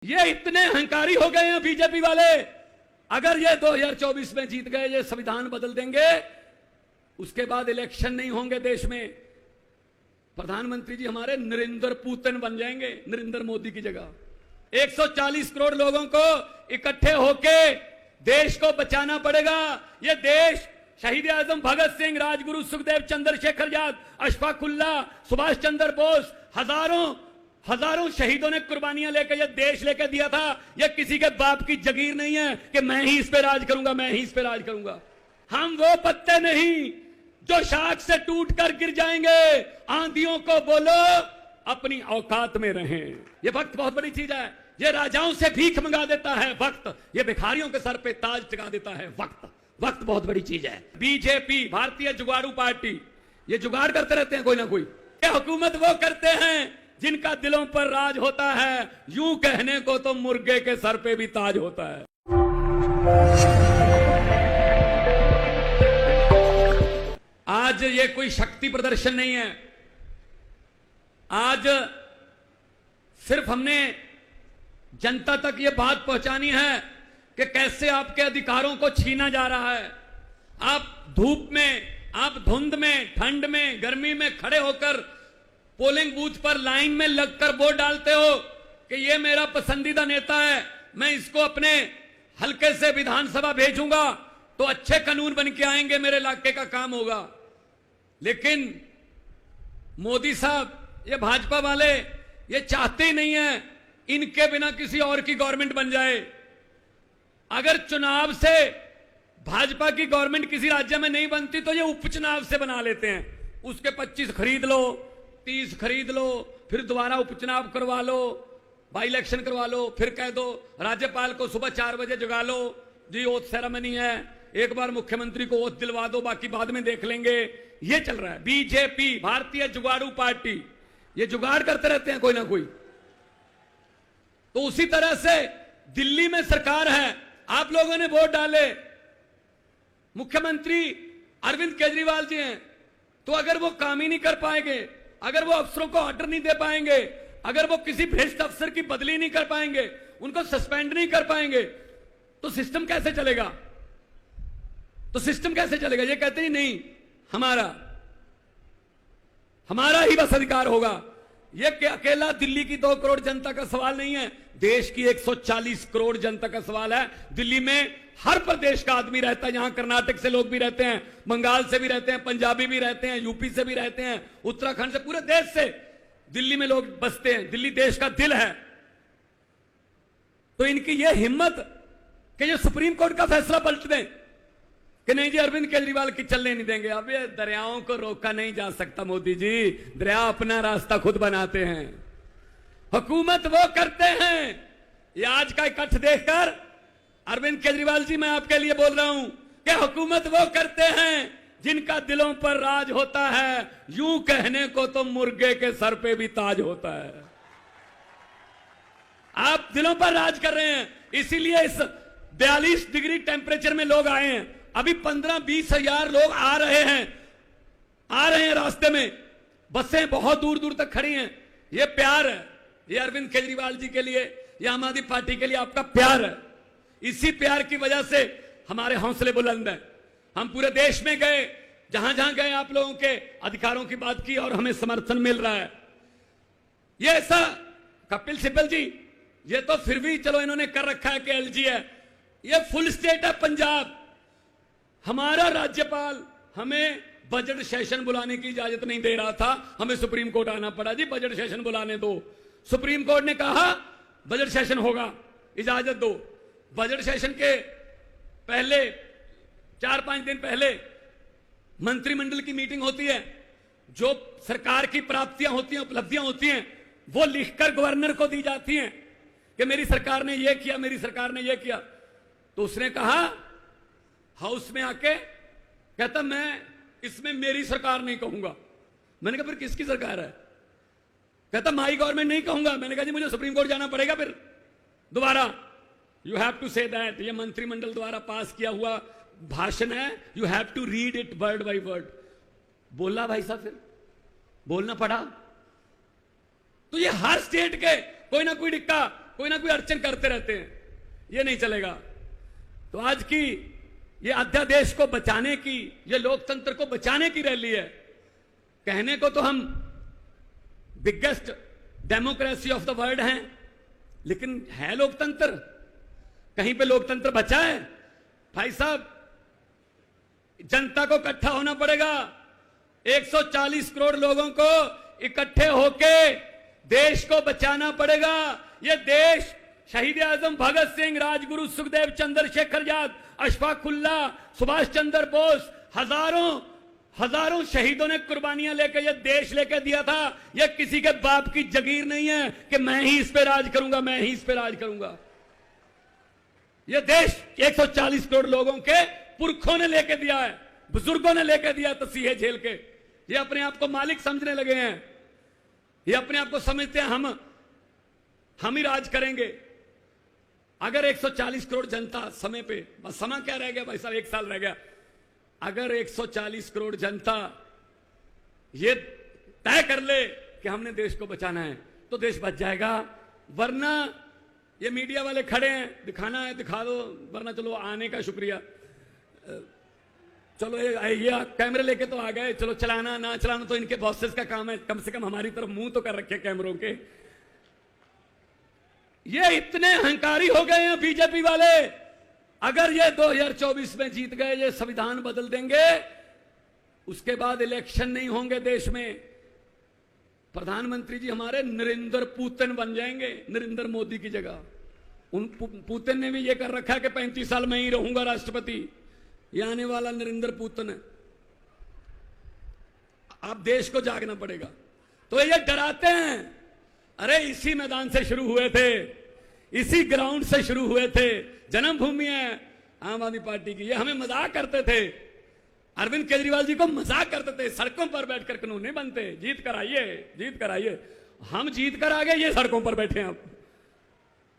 ये इतने अहंकारी हो गए हैं बीजेपी वाले, अगर ये 2024 में जीत गए, ये संविधान बदल देंगे, उसके बाद इलेक्शन नहीं होंगे देश में, प्रधानमंत्री जी हमारे नरेंद्र पुतिन बन जाएंगे, नरेंद्र मोदी की जगह। 140 करोड़ लोगों को इकट्ठे होके देश को बचाना पड़ेगा। ये देश शहीद आजम भगत सिंह, राजगुरु सुखदेव, चंद्रशेखर आजाद, अशफाक उल्लाह, सुभाष चंद्र बोस, हजारों शहीदों ने कुर्बानियां लेकर यह देश लेकर दिया था। यह किसी के बाप की जगीर नहीं है कि मैं ही इस पे राज करूंगा, मैं ही इस पे राज करूंगा। हम वो पत्ते नहीं जो शाख से टूट कर गिर जाएंगे। आंधियों को बोलो अपनी औकात में रहें। ये वक्त बहुत बड़ी चीज है। ये राजाओं से भीख मंगा देता है वक्त, ये भिखारियों के सर पे ताज टिका देता है वक्त। वक्त बहुत बड़ी चीज है। बीजेपी, भारतीय जुगाड़ू पार्टी, ये जुगाड़ करते रहते हैं कोई ना कोई। ये हुकूमत वो करते हैं जिनका दिलों पर राज होता है। यूं कहने को तो मुर्गे के सर पे भी ताज होता है। आज ये कोई शक्ति प्रदर्शन नहीं है। आज सिर्फ हमने जनता तक ये बात पहुंचानी है कि कैसे आपके अधिकारों को छीना जा रहा है। आप धूप में, आप धुंध में, ठंड में, गर्मी में खड़े होकर पोलिंग बूथ पर लाइन में लगकर वोट डालते हो कि ये मेरा पसंदीदा नेता है, मैं इसको अपने हल्के से विधानसभा भेजूंगा तो अच्छे कानून बन के आएंगे, मेरे इलाके का काम होगा। लेकिन मोदी साहब, ये भाजपा वाले, ये चाहते ही नहीं है इनके बिना किसी और की गवर्नमेंट बन जाए। अगर चुनाव से भाजपा की गवर्नमेंट किसी राज्य में नहीं बनती तो ये उपचुनाव से बना लेते हैं। उसके 25 खरीद लो, 30 खरीद लो, फिर दोबारा उपचुनाव करवा लो, बाई इलेक्शन करवा लो, फिर कह दो राज्यपाल को सुबह 4 बजे जगा लो जी, ओथ सेरेमनी है, एक बार मुख्यमंत्री को ओथ दिलवा दो, बाकी बाद में देख लेंगे। ये चल रहा है। बीजेपी, भारतीय जुगाड़ू पार्टी, ये जुगाड़ करते रहते हैं कोई ना कोई। तो उसी तरह से दिल्ली में सरकार है, आप लोगों ने वोट डाले, मुख्यमंत्री अरविंद केजरीवाल जी हैं, तो अगर वो काम ही नहीं कर पाएंगे, अगर वो अफसरों को ऑर्डर नहीं दे पाएंगे, अगर वो किसी भ्रष्ट अफसर की बदली नहीं कर पाएंगे, उनको सस्पेंड नहीं कर पाएंगे, तो सिस्टम कैसे चलेगा? तो सिस्टम कैसे चलेगा? ये कहते ही नहीं हमारा ही बस अधिकार होगा। ये अकेला दिल्ली की 2 करोड़ जनता का सवाल नहीं है, देश की 140 करोड़ जनता का सवाल है। दिल्ली में हर प्रदेश का आदमी रहता है, यहां कर्नाटक से लोग भी रहते हैं, बंगाल से भी रहते हैं, पंजाबी भी रहते हैं, यूपी से भी रहते हैं, उत्तराखंड से, पूरे देश से दिल्ली में लोग बसते हैं। दिल्ली देश का दिल है। तो इनकी यह हिम्मत कि ये सुप्रीम कोर्ट का फैसला पलट दें कि नहीं जी अरविंद केजरीवाल की चलने नहीं देंगे। अब ये दरियाओं को रोका नहीं जा सकता मोदी जी, दरिया अपना रास्ता खुद बनाते हैं, हुकूमत वो करते हैं। ये आज का इकट्ठ देखकर अरविंद केजरीवाल जी, मैं आपके लिए बोल रहा हूं कि हुकूमत वो करते हैं जिनका दिलों पर राज होता है। यूं कहने को तो मुर्गे के सर पे भी ताज होता है। आप दिलों पर राज कर रहे हैं, इसीलिए इस 42 डिग्री टेम्परेचर में लोग आए हैं। अभी 15-20 हजार लोग आ रहे हैं रास्ते में, बसें बहुत दूर दूर तक खड़ी हैं। ये प्यार है, ये अरविंद केजरीवाल जी के लिए, ये आम आदमी पार्टी के लिए आपका प्यार है। इसी प्यार की वजह से हमारे हौसले बुलंद हैं। हम पूरे देश में गए, जहां जहां गए आप लोगों के अधिकारों की बात की और हमें समर्थन मिल रहा है। ये ऐसा कपिल सिब्बल जी, ये तो फिर भी चलो इन्होंने कर रखा है कि एलजी है, ये फुल स्टेट है पंजाब। हमारा राज्यपाल हमें बजट सेशन बुलाने की इजाजत नहीं दे रहा था, हमें सुप्रीम कोर्ट आना पड़ा जी बजट सेशन बुलाने दो। सुप्रीम कोर्ट ने कहा बजट सेशन होगा, इजाजत दो। बजट सेशन के पहले 4-5 दिन पहले मंत्रिमंडल की मीटिंग होती है, जो सरकार की प्राप्तियां होती हैं, उपलब्धियां होती हैं, वो लिखकर गवर्नर को दी जाती हैं कि मेरी सरकार ने ये किया, मेरी सरकार ने ये किया। तो उसने कहा हाउस में आके, कहता मैं इसमें मेरी सरकार नहीं कहूंगा। मैंने कहा फिर किसकी सरकार है? कहता माई गवर्नमेंट नहीं कहूंगा। मैंने कहा जी मुझे सुप्रीम कोर्ट जाना पड़ेगा फिर दोबारा। You have to say that, ये मंत्रिमंडल द्वारा पास किया हुआ भाषण है, you have to read it word by word. बोला भाई साहब, फिर बोलना पड़ा। तो ये हर स्टेट के कोई ना कोई डिक्का, कोई ना कोई अड़चन करते रहते हैं, ये नहीं चलेगा। तो आज की ये अध्यादेश को बचाने की, ये लोकतंत्र को बचाने की रैली है। कहने को तो हम biggest democracy of the world हैं, लेकिन है लोकतंत्र? कहीं पे लोकतंत्र बचा है? भाई साहब, जनता को इकट्ठा होना पड़ेगा। 140 करोड़ लोगों को इकट्ठे होके देश को बचाना पड़ेगा। ये देश शहीद आजम भगत सिंह, राजगुरु सुखदेव, चंद्रशेखर आजाद, अशफाक उल्लाह, सुभाष चंद्र बोस, हजारों शहीदों ने कुर्बानियां लेकर यह देश लेकर दिया था। यह किसी के बाप की जगीर नहीं है कि मैं ही इस पे राज करूंगा, मैं ही इस पे राज करूंगा। यह देश 140 करोड़ लोगों के पुरखों ने लेकर दिया है, बुजुर्गों ने लेकर दिया तसीहे झेल के। ये अपने आप को मालिक समझने लगे हैं, ये अपने आप को समझते हैं हम ही राज करेंगे। अगर 140 करोड़ जनता समय पे, बस समय क्या रह गया भाई साहब, 1 साल रह गया। अगर 140 करोड़ जनता ये तय कर ले कि हमने देश को बचाना है तो देश बच जाएगा। वरना ये मीडिया वाले खड़े हैं, दिखाना है दिखा दो, वरना चलो आने का शुक्रिया, चलो ये कैमरे लेके तो आ गए, चलो चलाना ना चलाना तो इनके बॉसेस का काम है, कम से कम हमारी तरफ मुंह तो कर रखे कैमरों के। ये इतने अहंकारी हो गए हैं बीजेपी वाले। अगर ये 2024 में जीत गए, ये संविधान बदल देंगे, उसके बाद इलेक्शन नहीं होंगे देश में। प्रधानमंत्री जी हमारे नरेंद्र पुतिन बन जाएंगे, नरेंद्र मोदी की जगह। उन पुतिन ने भी ये कर रखा है कि 35 साल में ही रहूंगा राष्ट्रपति। ये आने वाला नरेंद्र पुतिन है। अब देश को जागना पड़ेगा। तो ये डराते हैं, अरे इसी मैदान से शुरू हुए थे, इसी ग्राउंड से शुरू हुए थे, जन्मभूमि है आम आदमी पार्टी की। ये हमें मजाक करते थे, अरविंद केजरीवाल जी को मजाक करते थे, सड़कों पर बैठकर कानून नहीं बनते, जीत कर आइए, जीत कर आइए। हम जीत कर आ गए, ये सड़कों पर बैठे हैं। अब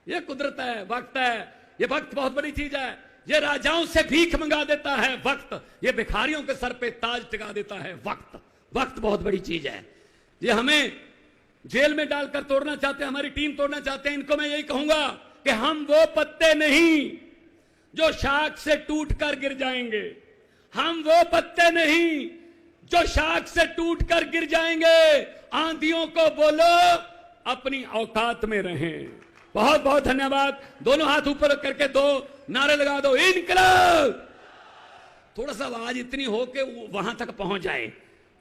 ये कुदरत है, वक्त है। ये वक्त बहुत बड़ी चीज है। ये राजाओं से भीख मंगा देता है वक्त, ये भिखारियों के सर पे ताज टिका देता है वक्त। वक्त बहुत बड़ी चीज है। ये हमें जेल में डालकर तोड़ना चाहते हैं, हमारी टीम तोड़ना चाहते हैं। इनको मैं यही कहूंगा कि हम वो पत्ते नहीं जो शाख से टूटकर गिर जाएंगे, हम वो पत्ते नहीं जो शाख से टूटकर गिर जाएंगे। आंधियों को बोलो अपनी औकात में रहें। बहुत बहुत धन्यवाद। दोनों हाथ ऊपर करके दो नारे लगा दो, इनकलाब। थोड़ा सा आवाज इतनी हो कि वहां तक पहुंच जाए।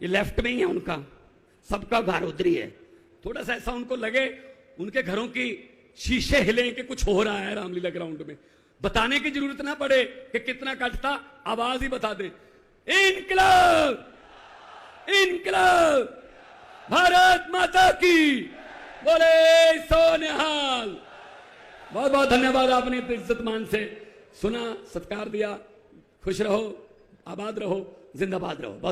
ये लेफ्ट में ही है उनका, सबका घर उधरी है। थोड़ा सा ऐसा उनको लगे, उनके घरों की शीशे हिले कि कुछ हो रहा है रामलीला ग्राउंड में। बताने की जरूरत ना पड़े कि कितना कटता, आवाज ही बता दे, इनकलाब, इनकलाब, भारत माता की बोले सो निहाल। बहुत बहुत धन्यवाद, आपने इतने इज्जत मान से सुना, सत्कार दिया। खुश रहो, आबाद रहो, जिंदाबाद रहो। बहुत